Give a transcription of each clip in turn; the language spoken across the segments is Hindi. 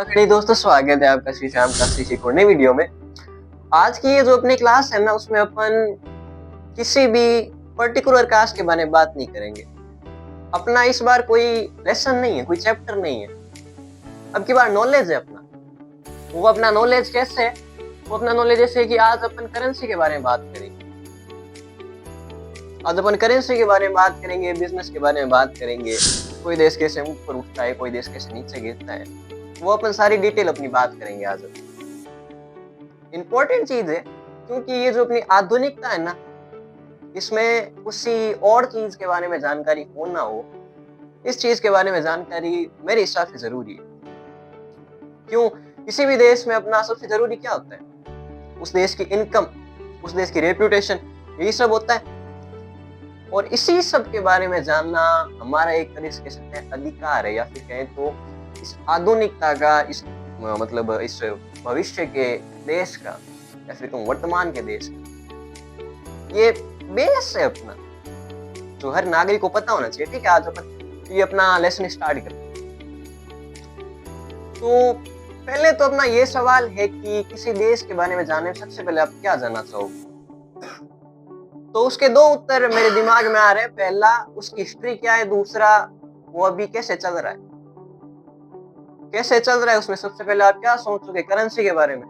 खड़ी दोस्तों, स्वागत है आपका श्री श्याम का श्री को नई वीडियो में। आज की ये जो अपनी क्लास है ना, उसमें अपन किसी भी पर्टिकुलर कास्ट के बारे में बात नहीं करेंगे। अपना इस बार कोई लेसन नहीं है, कोई चैप्टर नहीं है, अब की बार नॉलेज है अपना। वो अपना नॉलेज कैसे है? वो अपना नॉलेज ऐसे है कि आज अपन करेंसी के बारे में बात करेंगे। आज अपन करेंसी के बारे में बात करेंगे, बिजनेस के बारे में बात करेंगे, कोई देश कैसे ऊपर उठता है, कोई देश कैसे नीचे गिरता है, वो अपन सारी डिटेल अपनी बात करेंगे आज। इंपॉर्टेंट चीज है क्योंकि ये जो अपनी आधुनिकता है ना, इसमें किसी और चीज के बारे में जानकारी हो ना हो, इस चीज के बारे में जानकारी मेरे हिसाब से जरूरी है। क्यों? किसी भी देश में अपना सबसे जरूरी क्या होता है? उस देश की इनकम, उस देश की रेप्यूटेशन, यही सब होता है। और इसी सब के बारे में जानना हमारा एक तरह से कह सकते हैं अधिकार है, या फिर कहें तो इस आधुनिकता का, इस मतलब इस भविष्य के देश का, या फिर तुम वर्तमान के देश का ये बेस है अपना, जो हर नागरिक को पता होना चाहिए। ठीक है, आज अपन ये अपना लेसन स्टार्ट करते हैं। तो पहले तो अपना ये सवाल है कि किसी देश के बारे में जानने सबसे पहले आप क्या जानना चाहोगे? तो उसके दो उत्तर मेरे दिमाग में आ रहे हैं। पहला, उसकी हिस्ट्री क्या है। दूसरा, वो अभी कैसे चल रहा है। कैसे चल रहा है उसमें सबसे पहले आप क्या सोचोगे? करेंसी के बारे में,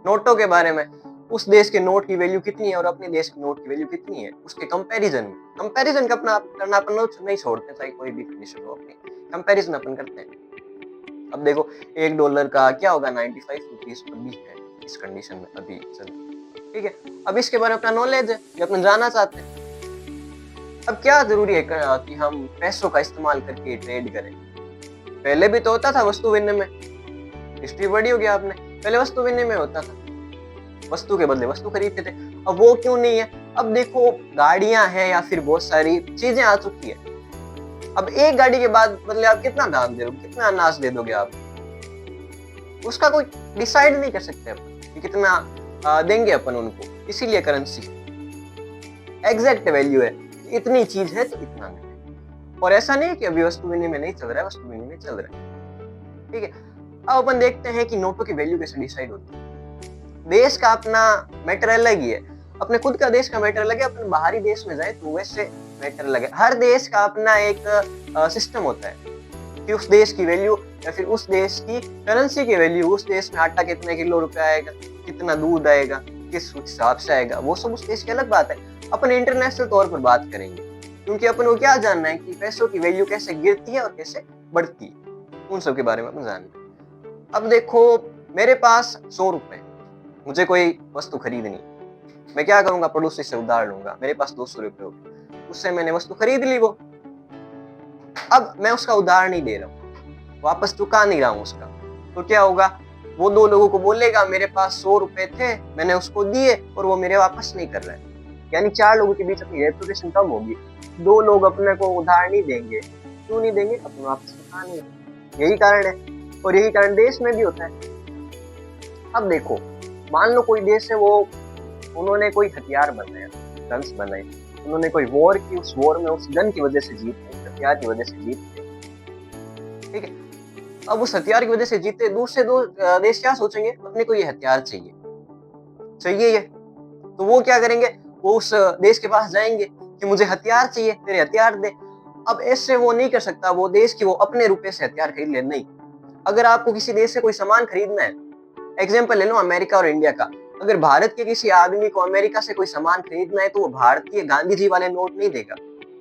नोटों के बारे में, उस देश के नोट की वैल्यू कितनी है और अपने देश के नोट की वैल्यू कितनी है, उसके कंपैरिजन में। कंपैरिजन का अपना करना अपन नहीं छोड़ते, चाहे कोई भी कंडीशन हो, अपनी कंपैरिजन अपन करते हैं। अब देखो, $1 का क्या होगा? 95 रुपीज अभी है इस कंडीशन में, अभी चल। ठीक है, अब इसके बारे में अपना नॉलेज है, ये अपन जानना चाहते हैं। अब क्या जरूरी है कि हम पैसों का इस्तेमाल करके ट्रेड करें? पहले भी तो होता था वस्तु विनिमय, हिस्ट्री पढ़ी होगी आपने। पहले वस्तु विनिमय होता था, वस्तु के बदले वस्तु खरीदते थे। अब वो क्यों नहीं है? अब देखो, गाड़ियां हैं या फिर बहुत सारी चीजें आ चुकी है। अब एक गाड़ी के बाद बदले आप कितना दाम दे दोगे, कितना अनाज दे दोगे आप? उसका कोई डिसाइड नहीं कर सकते अपन कि कितना देंगे अपन उनको। इसीलिए करेंसी एग्जैक्ट वैल्यू है, इतनी चीज है तो इतना नहीं। और ऐसा नहीं है कि अभी वस्तु विनिमय नहीं चल रहा है, वस्तु विनिमय चल रहा है। ठीक है, अब अपन देखते हैं कि नोटों की वैल्यू कैसे डिसाइड होती है। देश का अपना मैटर अलग ही है, अपने खुद का देश का मैटर अलग है, अपन बाहरी देश में जाए तो वैसे मैटर अलग है। हर देश का अपना एक सिस्टम होता है कि उस देश की वैल्यू या फिर उस देश की करेंसी की वैल्यू, उस देश में आटा कितने किलो रुपया आएगा, कितना दूध आएगा, किस हिसाब से आएगा, वो सब उस देश की अलग बात है। अपन इंटरनेशनल तौर पर बात करेंगे क्योंकि अपन को क्या जानना है कि पैसों की वैल्यू कैसे गिरती है और कैसे बढ़ती है, उन सब के बारे में अपन जानना है। अब देखो, मेरे पास 100 रुपए, मुझे कोई वस्तु खरीदनी, मैं क्या करूंगा? पड़ोसी से उधार लूंगा। मेरे पास 200 रुपए हो गए, उससे मैंने वस्तु खरीद ली। वो अब मैं उसका उधार नहीं दे रहा हूँ, वापस चुका नहीं रहा हूँ उसका, तो क्या होगा? वो दो लोगों को बोलेगा मेरे पास 100 रुपए थे, मैंने उसको दिए और वो मेरे वापस नहीं कर रहा है। यानी 4 लोगों के बीच अपनी रेपुटेशन कम होगी। 2 लोग अपने को उधार नहीं देंगे। क्यों नहीं देंगे? अपने वापस चुका नहीं, यही कारण है। और यही कारण देश में भी होता है। अब देखो, मान लो कोई देश है, वो उन्होंने कोई हथियार बनाया, गन्स बनाए, उन्होंने कोई वॉर की, उस वॉर में उस गन की वजह से जीते, हथियार की वजह से जीते। ठीक है, अब उस हथियार की वजह से जीते, दूसरे दो देश क्या सोचेंगे? अपने को ये हथियार चाहिए, चाहिए ये, तो वो क्या करेंगे? वो उस देश के पास जाएंगे कि मुझे हथियार चाहिए, तेरे हथियार दे। अब ऐसे वो नहीं कर सकता वो देश की वो अपने रुपए से हथियार खरीद ले, नहीं। अगर आपको किसी देश से कोई सामान खरीदना है, एग्जाम्पल ले लो अमेरिका और इंडिया का। अगर भारत के किसी आदमी को अमेरिका से कोई सामान खरीदना है तो वो भारतीय गांधी जी वाले नोट नहीं देगा,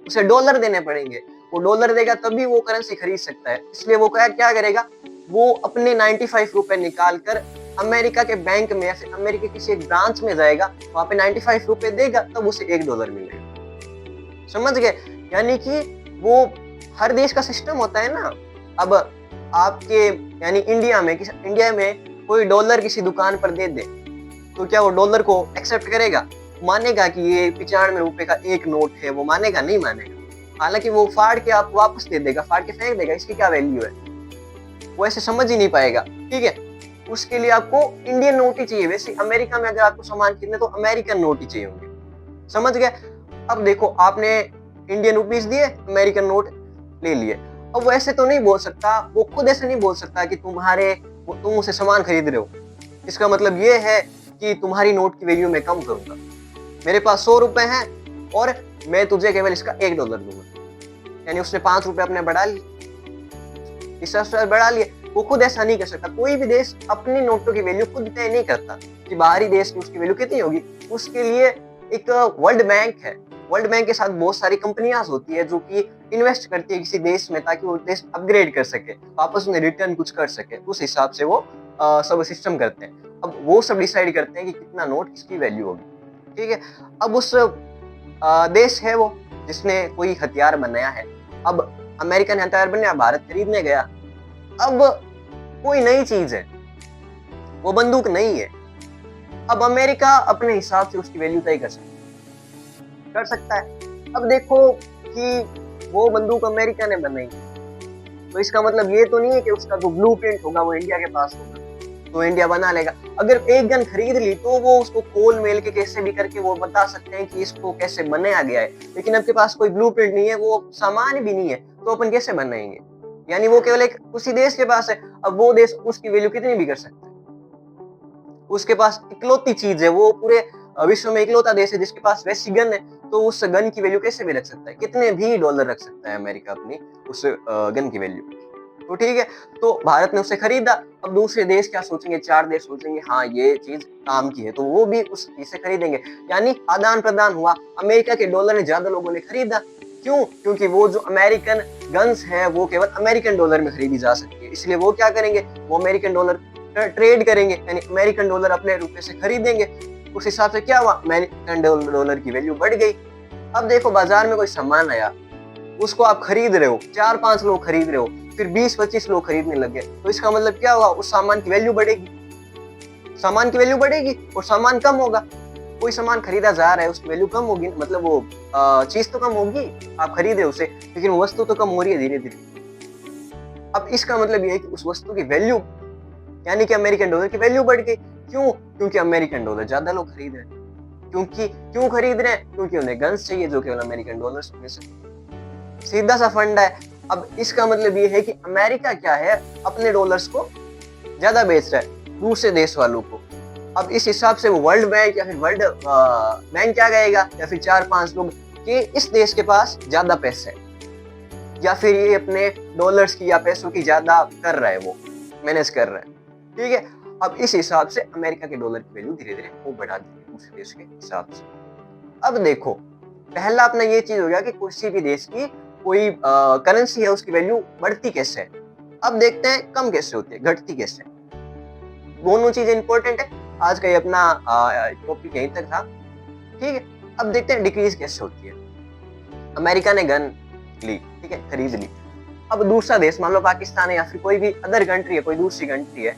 उसे डॉलर देने पड़ेंगे। वो डॉलर देगा तभी वो करेंसी खरीद सकता है। इसलिए वो क्या करेगा? वो अपने 95 रुपए निकाल कर अमेरिका के बैंक में या फिर अमेरिका किसी एक ब्रांच में जाएगा, वहां पे 95 रुपए देगा, तब उसे $1 मिलेगा। समझ गए? यानी कि वो हर देश का सिस्टम होता है ना। अब आपके यानी इंडिया में कोई डॉलर किसी दुकान पर दे दे, तो क्या वो डॉलर को एक्सेप्ट करेगा? मानेगा कि ये 95 रुपए का एक नोट है? वो मानेगा? नहीं मानेगा। हालांकि वो फाड़ के आपको वापस दे देगा, फाड़ के फेंक देगा, इसकी क्या वैल्यू है, वो ऐसे समझ ही नहीं पाएगा। ठीक है, उसके लिए आपको इंडियन नोट ही चाहिए। वैसे अमेरिका में अगर आपको सामान खरीदना तो अमेरिकन नोट ही चाहिए होंगे। समझ गए? अब देखो, आपने इंडियन रुपीस दिए, अमेरिकन नोट ले लिए। अब वो ऐसे तो नहीं बोल सकता, वो खुद ऐसे नहीं बोल सकता कि तुम्हारे तुम उसे सामान खरीद रहे हो, इसका मतलब ये है कि तुम्हारी नोट की वैल्यू मैं कम करूंगा। मेरे पास 100 रुपए हैं और मैं तुझे केवल इसका $1 दूंगा, यानी उसने 5 रुपए अपने बढ़ा लिए, इस स्तर बढ़ा लिए। वो खुद ऐसा नहीं कर सकता। कोई भी देश अपनी नोटों की वैल्यू खुद तय नहीं करता कि बाहरी देश की उसकी वैल्यू कितनी होगी। उसके लिए एक वर्ल्ड बैंक है, वर्ल्ड बैंक के साथ बहुत सारी कंपनियां होती है जो कि इन्वेस्ट करती है किसी देश में, ताकि वो देश अपग्रेड कर सके, वापस में रिटर्न कुछ कर सके। उस हिसाब से वो सब सिस्टम करते हैं। अब वो सब डिसाइड करते हैं कि कितना नोट किसकी वैल्यू होगी, ठीक है। अब उस देश है वो जिसने कोई हथियार बनाया है। अब अमेरिकन हथियार बनया, भारत खरीदने गया। अब कोई नई चीज है, वो बंदूक नहीं है। अब अमेरिका अपने हिसाब से उसकी वैल्यू तय कर सकता है। अब देखो कि वो बंदूक अमेरिका ने बनाई, तो इसका मतलब ये तो नहीं है कि उसका जो ब्लूप्रिंट होगा वो इंडिया के पास होगा तो इंडिया बना लेगा। अगर एक गन खरीद ली तो वो उसको खोल मेल के कैसे भी करके वो बता सकते हैं कि इसको कैसे बनाया गया है। लेकिन आपके पास कोई ब्लूप्रिंट नहीं है, वो सामान भी नहीं है, तो अपन कैसे बनाएंगे? यानी वो केवल एक उसी देश के पास है। अब वो देश उसकी वैल्यू कितनी भी कर सकता है, उसके पास इकलौती चीज है, वो पूरे विश्व में इकलौता देश है जिसके पास वैसी गन है, तो उस गन की वैल्यू कैसे भी रख सकता है, कितने भी डॉलर रख सकता है अमेरिका अपनी उस गन की वैल्यू। तो ठीक है, तो भारत ने उसे खरीदा। अब दूसरे देश क्या सोचेंगे, 4 देश सोचेंगे हाँ ये चीज काम की है, तो वो भी उस चीज से खरीदेंगे। यानी आदान प्रदान हुआ, अमेरिका के डॉलर ने ज्यादा लोगों ने खरीदा। क्यों? क्योंकि वो जो अमेरिकन गन्स है वो केवल अमेरिकन डॉलर में खरीदी जा सकती है, इसलिए वो क्या करेंगे, वो अमेरिकन डॉलर ट्रेड करेंगे, यानी अमेरिकन डॉलर अपने रुपए से खरीदेंगे। उस हिसाब से क्या हुआ, अमेरिकन डॉलर की वैल्यू बढ़ गई। अब देखो बाजार में कोई सामान आया, उसको आप खरीद रहे हो, 4-5 लोग खरीद रहे हो, फिर 20-25 लोग खरीदने लगे, तो इसका मतलब क्या हुआ, उस सामान की वैल्यू बढ़ेगी, सामान की वैल्यू बढ़ेगी और सामान कम होगा। कोई सामान खरीदा जा रहा है, उसकी वैल्यू कम होगी, मतलब वो चीज तो कम होगी, आप खरीद रहे हो उसे, लेकिन वो वस्तु तो कम हो रही है धीरे धीरे। अब इसका मतलब ये है कि उस वस्तु की वैल्यू, यानी कि अमेरिकन डॉलर की वैल्यू बढ़ गई। क्यों? क्योंकि अमेरिकन डॉलर ज्यादा लोग खरीद रहे हैं। क्यों खरीद रहे हैं? क्योंकि उन्हें गन्स चाहिए जो केवल अमेरिकन डॉलर्स में से, सीधा सा फंडा है। अब इसका मतलब ये है कि अमेरिका क्या है, अपने डॉलर्स को ज्यादा बेच रहा है दूसरे देश वालों को। अब इस हिसाब से वो वर्ल्ड बैंक या फिर वर्ल्ड बैंक क्या कहेगा, या फिर 4-5 लोग कि इस देश के पास ज्यादा पैसे है, या फिर ये अपने डॉलर्स की या पैसों की ज्यादा कर रहा है, वो मैनेज कर रहा है, ठीक है। अब इस हिसाब से अमेरिका के डॉलर की वैल्यू धीरे धीरे वो बढ़ा दी दूसरे देश के हिसाब से। अब देखो, पहला अपना ये चीज हो गया कि किसी भी देश की कोई करेंसी है उसकी वैल्यू बढ़ती कैसे है। अब देखते हैं कम कैसे होती है, घटती कैसे है। दोनों चीजें इंपॉर्टेंट है। आज का ये अपना टॉपिक यहीं तक था, ठीक है। अब देखते हैं डिक्रीज कैसे होती है। अमेरिका ने गन ली, ठीक है, खरीद ली। अब दूसरा देश, मान लो पाकिस्तान है या फिर कोई भी अदर कंट्री है, कोई दूसरी कंट्री है,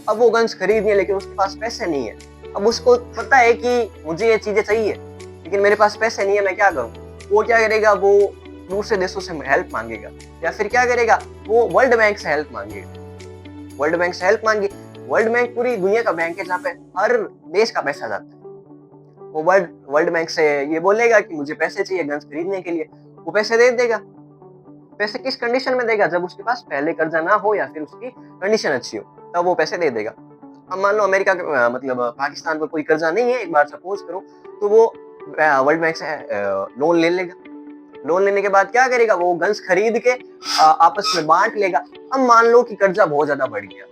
अब वो गन्स खरीदनी है लेकिन उसके पास पैसे नहीं है। अब उसको पता है कि मुझे ये चीजें चाहिए लेकिन मेरे पास पैसे नहीं है, मैं क्या करूं? वो क्या करेगा, वो दूसरे देशों से हेल्प मांगेगा, या फिर क्या करेगा, वो वर्ल्ड बैंक से हेल्प मांगेगा। वर्ल्ड बैंक से हेल्प मांगी। वर्ल्ड बैंक पूरी दुनिया का बैंक है जहाँ पे हर देश का पैसा जाता है। वो वर्ल्ड बैंक से ये बोलेगा कि मुझे पैसे चाहिए गन्स खरीदने के लिए, वो पैसे दे देगा। पैसे किस कंडीशन में देगा, जब उसके पास पहले कर्जा ना हो या फिर उसकी कंडीशन अच्छी हो, तब वो पैसे दे देगा। अब मान लो अमेरिका के मतलब पाकिस्तान पर कोई कर्जा नहीं है, एक बार सपोज करो, तो वो वर्ल्ड बैंक से लोन ले लेगा। लोन लेने के बाद क्या करेगा, वो गन्स खरीद के आपस में बांट लेगा। अब मान लो कि कर्जा बहुत ज्यादा बढ़ गया,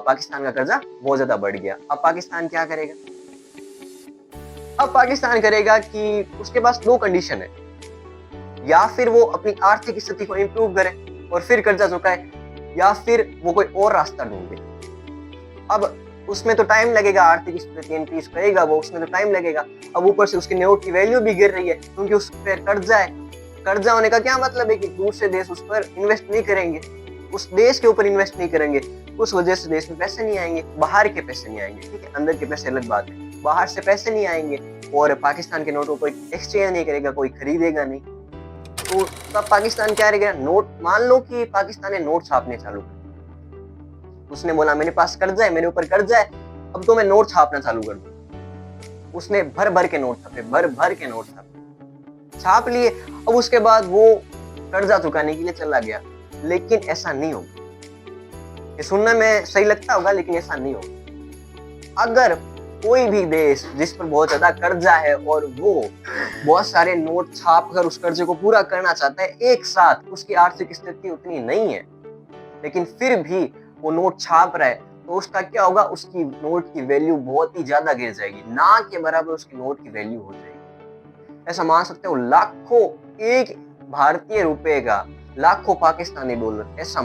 पाकिस्तान का कर्जा बहुत ज्यादा बढ़ गया। अब पाकिस्तान क्या करेगा? अब पाकिस्तान करेगा कि उसके पास 2 कंडीशन है, या फिर वो अपनी आर्थिक स्थिति को इम्प्रूव करे और फिर कर्जा चुकाए, या फिर वो कोई और रास्ता ढूंढे। अब उसमें तो टाइम लगेगा, आर्थिक स्थिति इंक्रीज करेगा वो, उसमें तो टाइम लगेगा। अब ऊपर से उसकी नोट की वैल्यू भी गिर रही है क्योंकि उस पर कर्जा है। कर्जा होने का क्या मतलब है कि दूसरे देश उस पर इन्वेस्ट नहीं करेंगे, उस देश के ऊपर इन्वेस्ट नहीं करेंगे, उस वजह से देश में पैसे नहीं आएंगे, बाहर के पैसे नहीं आएंगे, ठीक है। अंदर के पैसे अलग बात है, बाहर से पैसे नहीं आएंगे और पाकिस्तान के नोटों को एक्सचेंज नहीं करेगा, कोई खरीदेगा नहीं। तो तब पाकिस्तान क्या रहेगा, नोट, मान लो कि पाकिस्तान ने नोट छापने चालू कर, उसने बोला मेरे पास कर्जा है, मेरे ऊपर कर्जा है, अब तो मैं नोट छापना चालू कर दूं। उसने भर भर के नोट छापे, भर भर के नोट छाप लिए। अब उसके बाद वो कर्जा चुकाने के लिए चला गया, लेकिन ऐसा नहीं होगा। ये सुनने में सही लगता होगा लेकिन ऐसा नहीं होगा। अगर कोई भी देश जिस पर बहुत ज्यादा कर्जा है और वो बहुत सारे नोट छाप कर उस कर्जे को पूरा करना चाहता है एक साथ, उसकी आर्थिक स्थिति उतनी नहीं है लेकिन फिर भी वो नोट छाप रहा है, तो उसका क्या होगा, उसकी नोट की वैल्यू बहुत ही ज्यादा गिर जाएगी, ना के बराबर उसकी नोट की वैल्यू हो जाएगी। ऐसा मान सकते हो लाखों एक भारतीय रुपए का लाखों पाकिस्तानी डॉलर ऐसा